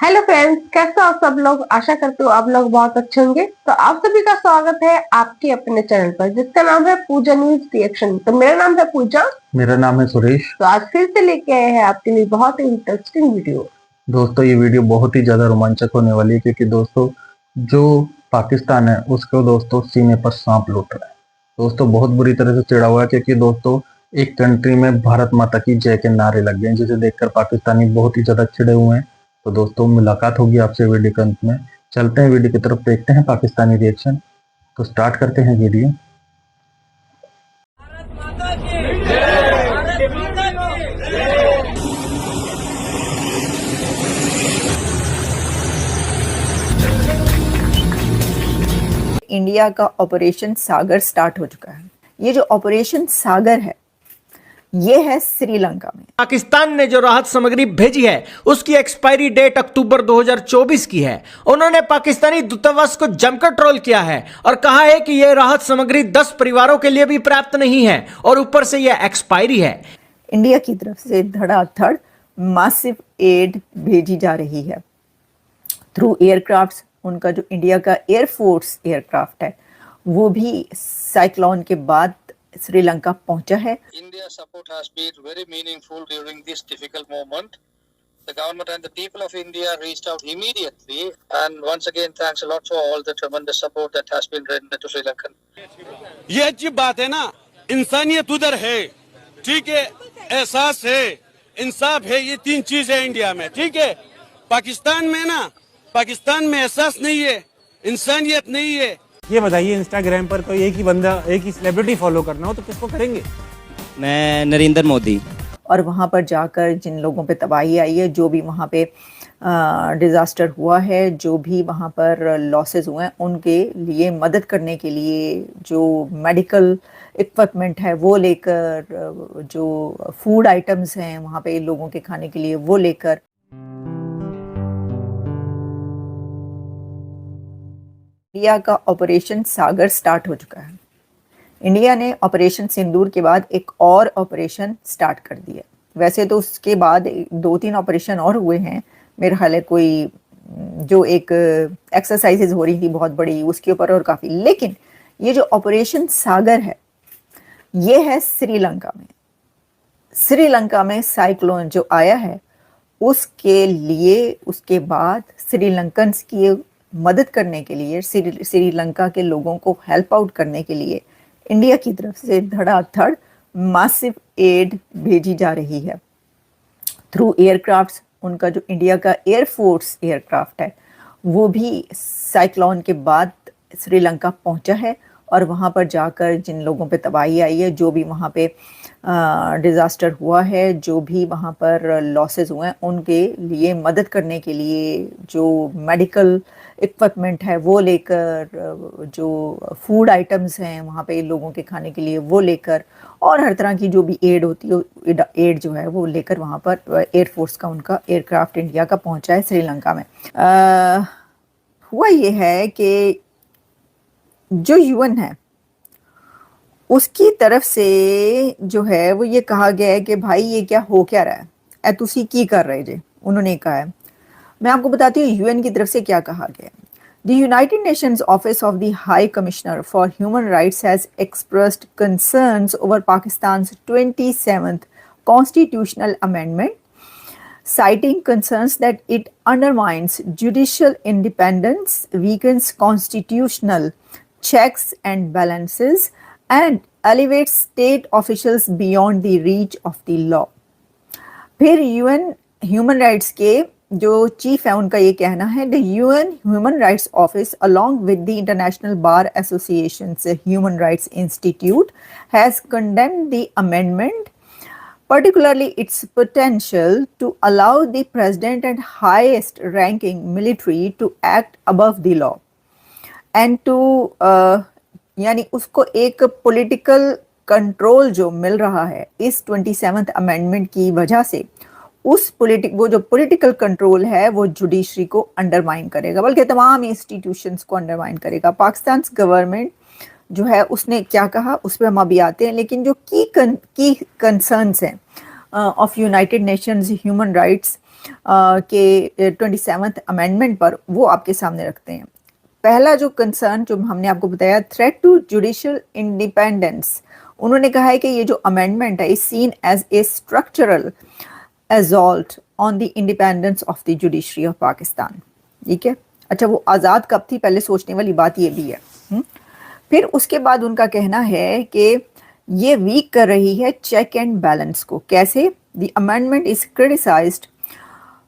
Hello friends, कैसे हो आप सब लोग। आशा करती हूँ आप लोग बहुत अच्छे होंगे। तो आप सभी का स्वागत है आपके अपने चैनल पर जिसका नाम है पूजा न्यूज रिएक्शन। तो मेरा नाम है पूजा। मेरा नाम है सुरेश। तो आज फिर से लेके आए हैं आपके लिए बहुत ही इंटरेस्टिंग वीडियो। दोस्तों ये वीडियो बहुत ही ज्यादा रोमांचक होने वाली है क्योंकि दोस्तों जो पाकिस्तान है उसको दोस्तों सीने पर सांप लूट रहा है। दोस्तों बहुत बुरी तरह से चिढ़ा हुआ है क्योंकि दोस्तों एक कंट्री में भारत माता की जय के नारे लग गए हैं जिसे देखकर पाकिस्तानी बहुत ही ज्यादा चिढ़े हुए हैं। तो दोस्तों मुलाकात होगी आपसे वीडियो के अंत में। चलते हैं वीडियो की तरफ, देखते हैं पाकिस्तानी रिएक्शन। तो स्टार्ट करते हैं वीडियो। इंडिया का ऑपरेशन सागर स्टार्ट हो चुका है। ये जो ऑपरेशन सागर है ये है श्रीलंका में। पाकिस्तान ने जो राहत सामग्री भेजी है उसकी एक्सपायरी डेट अक्टूबर 2024 की है। उन्होंने पाकिस्तानी दूतावास को जमकर ट्रोल किया है और कहा है कि यह राहत सामग्री 10 परिवारों के लिए भी पर्याप्त नहीं है और ऊपर से यह एक्सपायरी है। इंडिया की तरफ से धड़ाधड़ मासिव एड भेजी जा रही है थ्रू एयरक्राफ्ट। उनका जो इंडिया का एयरफोर्स एयरक्राफ्ट है वो भी साइक्लोन के बाद श्रीलंका पहुंचा है। India's support has been very meaningful during this difficult moment. The government and the people of India reached out immediately, and once again thanks a lot for all the tremendous support that has been rendered to Sri Lanka. ये अच्छी बात है ना, इंसानियत उधर है, ठीक है, एहसास है, इंसाफ है, ये तीन चीज है इंडिया में, ठीक है। पाकिस्तान में ना, पाकिस्तान में एहसास नहीं है, इंसानियत नहीं है। ये बताइए, इंस्टाग्राम पर कोई एक ही बंदा, एक ही सेलिब्रिटी फॉलो करना हो तो किसको करेंगे? मैं नरेंद्र मोदी। और वहाँ पर जाकर जिन लोगों पे तबाही आई है, जो भी वहाँ पे डिज़ास्टर हुआ है, जो भी वहाँ पर लॉसेस हुए हैं, उनके लिए मदद करने के लिए जो मेडिकल इक्विपमेंट है वो लेकर, जो फूड आइटम्स हैं वहाँ पे लोगों के खाने के लिए वो लेकर। इंडिया का ऑपरेशन सागर स्टार्ट हो चुका है। इंडिया ने ऑपरेशन सिंदूर के बाद एक और ऑपरेशन स्टार्ट कर दिया। वैसे तो उसके बाद 2-3 ऑपरेशन और हुए हैं मेरे ख्याल है, कोई जो एक एक्सरसाइजेज हो रही थी बहुत बड़ी उसके ऊपर और काफ़ी। लेकिन ये जो ऑपरेशन सागर है ये है श्रीलंका में। श्रीलंका में साइक्लोन जो आया है उसके लिए, उसके बाद श्रीलंकन्स की मदद करने के लिए, श्रीलंका के लोगों को हेल्प आउट करने के लिए इंडिया की तरफ से धड़ाधड़ मासिव एड भेजी जा रही है थ्रू एयरक्राफ्ट। उनका जो इंडिया का एयरफोर्स एयरक्राफ्ट है वो भी साइक्लोन के बाद श्रीलंका पहुंचा है और वहाँ पर जाकर जिन लोगों पे तबाही आई है, जो भी वहाँ पे डिज़ास्टर हुआ है, जो भी वहाँ पर लॉसेस हुए हैं, उनके लिए मदद करने के लिए जो मेडिकल इक्विपमेंट है वो लेकर, जो फूड आइटम्स हैं वहाँ पे लोगों के खाने के लिए वो लेकर, और हर तरह की जो भी एड होती है, एड जो है वो लेकर वहाँ पर एयरफोर्स का उनका एयरक्राफ्ट इंडिया का पहुँचा है श्रीलंका में। हुआ ये है कि जो यूएन है उसकी तरफ से जो है वो ये कहा गया है कि भाई ये क्या हो क्या रहा है, ए तुसी की कर रहे जे, उन्होंने कहा है। मैं आपको बताती हूँ यूएन की तरफ से क्या कहा गया। The United Nations office of the high commissioner for human rights has expressed concerns over Pakistan's 27th constitutional amendment, citing concerns that it undermines judicial independence, weakens constitutional checks and balances, and elevates state officials beyond the reach of the law. फिर UN human rights के जो chief है उनका ये कहना है, the UN human rights office along with the international bar associations human rights institute has condemned the amendment, particularly its potential to allow the president and highest ranking military to act above the law and to यानी उसको एक political control जो मिल रहा है इस 27th amendment की वजह से, उस वो जो पॉलिटिकल कंट्रोल है वो जुडिशरी को अंडरमाइन करेगा, बल्कि तमाम इंस्टीट्यूशंस को अंडरमाइन करेगा। पाकिस्तान गवर्नमेंट जो है उसने क्या कहा उस पर हम अभी आते हैं, लेकिन जो की कंसर्न्स हैं of United Nations human rights के 27th अमेंडमेंट पर, वो आपके सामने रखते हैं। पहला जो कंसर्न जो हमने आपको बताया, थ्रेट टू जुडिशियल इंडिपेंडेंस, उन्होंने कहा है कि ये जो अमेंडमेंट है is seen as a structural assault on the independence of the judiciary of Pakistan. ठीक है, अच्छा वो आज़ाद कब थी, पहले सोचने वाली बात ये भी है। फिर उसके बाद उनका कहना है कि ये वीक कर रही है चेक एंड बैलेंस को। कैसे? The amendment is criticised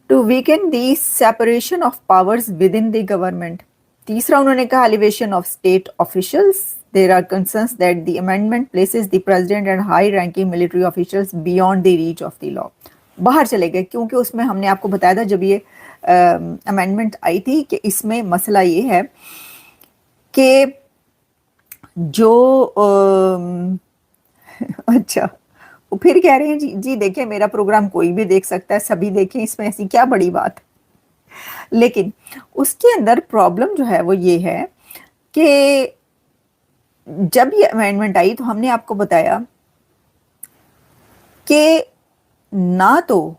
to weaken the separation of powers within the government. तीसरा उन्होंने कहा elevation of state officials. There are concerns that the amendment places the president and high ranking military officials beyond the reach of the law. बाहर चले गए, क्योंकि उसमें हमने आपको बताया था जब ये अमेंडमेंट आई थी कि इसमें मसला ये है कि जो अच्छा वो फिर कह रहे हैं जी देखें मेरा प्रोग्राम कोई भी देख सकता है, सभी देखें, इसमें ऐसी क्या बड़ी बात। लेकिन उसके अंदर प्रॉब्लम जो है वो ये है कि जब ये अमेंडमेंट आई तो हमने आपको बताया कि ना तो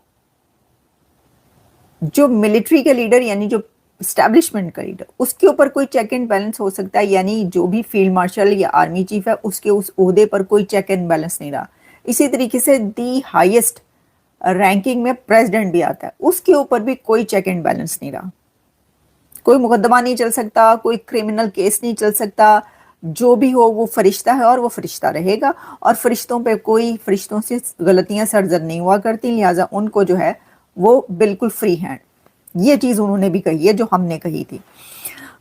जो मिलिट्री के लीडर यानी जो एस्टैब्लिशमेंट का लीडर उसके ऊपर कोई चेक एंड बैलेंस हो सकता है, यानी जो भी फील्ड मार्शल या आर्मी चीफ है उसके उस ओहदे पर कोई चेक एंड बैलेंस नहीं रहा। इसी तरीके से दी हाईएस्ट रैंकिंग में प्रेसिडेंट भी आता है, उसके ऊपर भी कोई चेक एंड बैलेंस नहीं रहा। कोई मुकदमा नहीं चल सकता, कोई क्रिमिनल केस नहीं चल सकता, जो भी हो वो फरिश्ता है और वो फरिश्ता रहेगा, और फरिश्तों पे कोई फरिश्तों से गलतियां सरजद नहीं हुआ करती, लिहाजा उनको जो है वो बिल्कुल फ्री हैंड। ये चीज़ उन्होंने भी कही है जो हमने कही थी।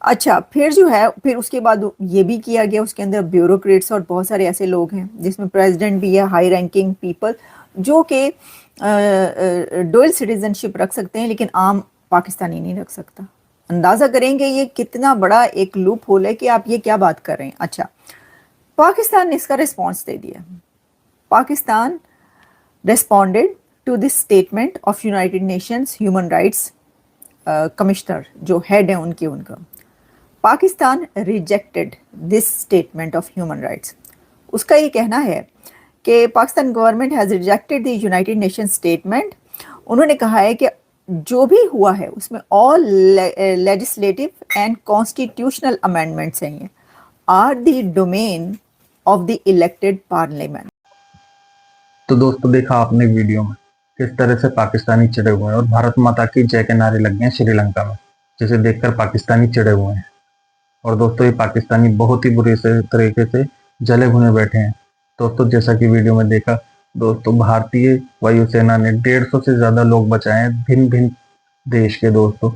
अच्छा फिर जो है फिर उसके बाद ये भी किया गया, उसके अंदर ब्यूरोक्रेट्स और बहुत सारे ऐसे लोग हैं जिसमें प्रेसिडेंट भी है, हाई रैंकिंग पीपल जो कि डुअल सिटीजनशिप रख सकते हैं लेकिन आम पाकिस्तानी नहीं रख सकता। अंदाज़ा करेंगे ये कितना बड़ा एक लूप होल है कि आप ये क्या बात कर रहे हैं। अच्छा पाकिस्तान ने इसका रिस्पॉन्स दे दिया। Pakistan responded to this statement of United Nations human rights commissioner जो हेड है उनका Pakistan rejected this statement of human rights. उसका ये कहना है कि Pakistan government has rejected the United Nations statement. उन्होंने कहा है कि जो भी हुआ है उसमें all legislative and constitutional amendments हैं ये are the domain of the elected parliament. तो दोस्तों देखा आपने वीडियो में किस तरह से पाकिस्तानी चिड़े हुए हैं और भारत माता की जय के नारे लग गए श्रीलंका में, जिसे देखकर पाकिस्तानी चिड़े हुए हैं। और दोस्तों ये पाकिस्तानी बहुत ही बुरे तरीके से जले भुने बैठे हैं। दोस्तों जैसा कि वीडियो में देखा दोस्तों, भारतीय वायुसेना ने 150 से ज्यादा लोग बचाए हैं भिन्न भिन्न देश के दोस्तों,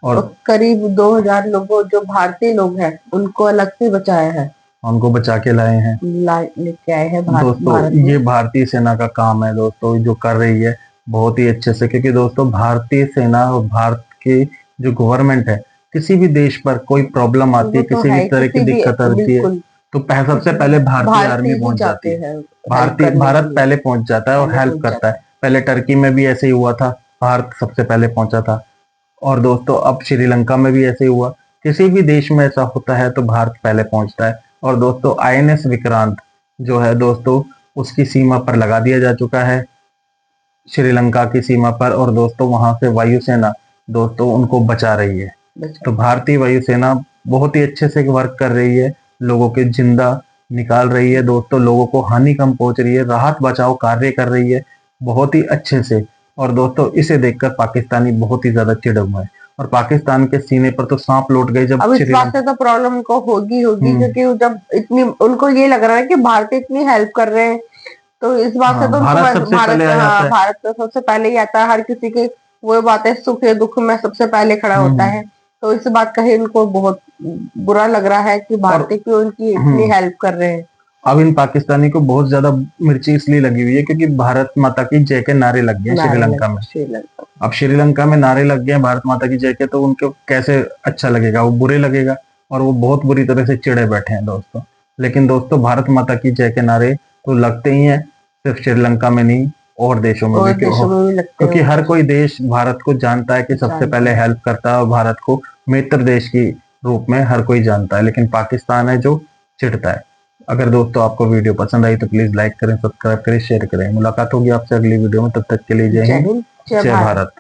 और करीब 2000 लोगों जो भारतीय लोग हैं उनको अलग से बचाया है, उनको बचा के लाए हैं, लेके आए हैं दोस्तों। ये भारतीय सेना का काम है दोस्तों, जो कर रही है बहुत ही अच्छे से, क्योंकि दोस्तों भारतीय सेना और भारत के जो गवर्नमेंट है किसी भी देश पर कोई प्रॉब्लम आती है, किसी भी तरह की दिक्कत आती है तो सबसे पहले भारतीय आर्मी पहुंच जाती है, भारत पहले पहुंच जाता है और हेल्प करता है। पहले टर्की में भी ऐसे ही हुआ था, भारत सबसे पहले पहुंचा था। और दोस्तों अब श्रीलंका में भी ऐसे ही हुआ, किसी भी देश में ऐसा होता है तो भारत पहले पहुंचता है। और दोस्तों INS विक्रांत जो है दोस्तों उसकी सीमा पर लगा दिया जा चुका है, श्रीलंका की सीमा पर, और दोस्तों वहां से वायुसेना दोस्तों उनको बचा रही है। तो भारतीय वायुसेना बहुत ही अच्छे से वर्क कर रही है, लोगों के जिंदा निकाल रही है दोस्तों, लोगों को हानि कम पहुंच रही है, राहत बचाव कार्य कर रही है बहुत ही अच्छे से। और दोस्तों इसे देखकर पाकिस्तानी बहुत ही ज्यादा चिढ़ हुए हैं और पाकिस्तान के सीने पर तो सांप लौट गए। जब अब इस बात से तो प्रॉब्लम उनको होगी क्योंकि जब इतनी उनको ये लग रहा है कि भारत इतनी हेल्प कर रहे हैं तो इस बात से तो भारत तो सबसे पहले ही आता है, हर किसी के वो बात है सुख या दुख में सबसे पहले खड़ा होता है। तो इस बात का ही इनको बहुत बुरा लग रहा है कि भारतीय क्यों उनकी इतनी हेल्प कर रहे हैं। अब इन पाकिस्तानी को बहुत ज्यादा मिर्ची इसलिए लगी हुई है क्योंकि भारत माता की जय के नारे लग गए श्रीलंका में। अब श्रीलंका में नारे लग गए भारत माता की जय के, तो उनको कैसे अच्छा लगेगा, वो बुरे लगेगा और वो बहुत बुरी तरह से चिड़े बैठे हैं दोस्तों। लेकिन दोस्तों भारत माता की जय के नारे तो लगते ही हैं, सिर्फ श्रीलंका में नहीं और देशों में भी, क्योंकि हर कोई देश भारत को जानता है कि सबसे पहले हेल्प करता है और भारत को मित्र देश की रूप में हर कोई जानता है। लेकिन पाकिस्तान है जो चिढ़ता है। अगर दोस्तों आपको वीडियो पसंद आई तो प्लीज लाइक करें, सब्सक्राइब करें, शेयर करें। मुलाकात होगी आपसे अगली वीडियो में, तब तक के लिए जय हिंद, जय भारत।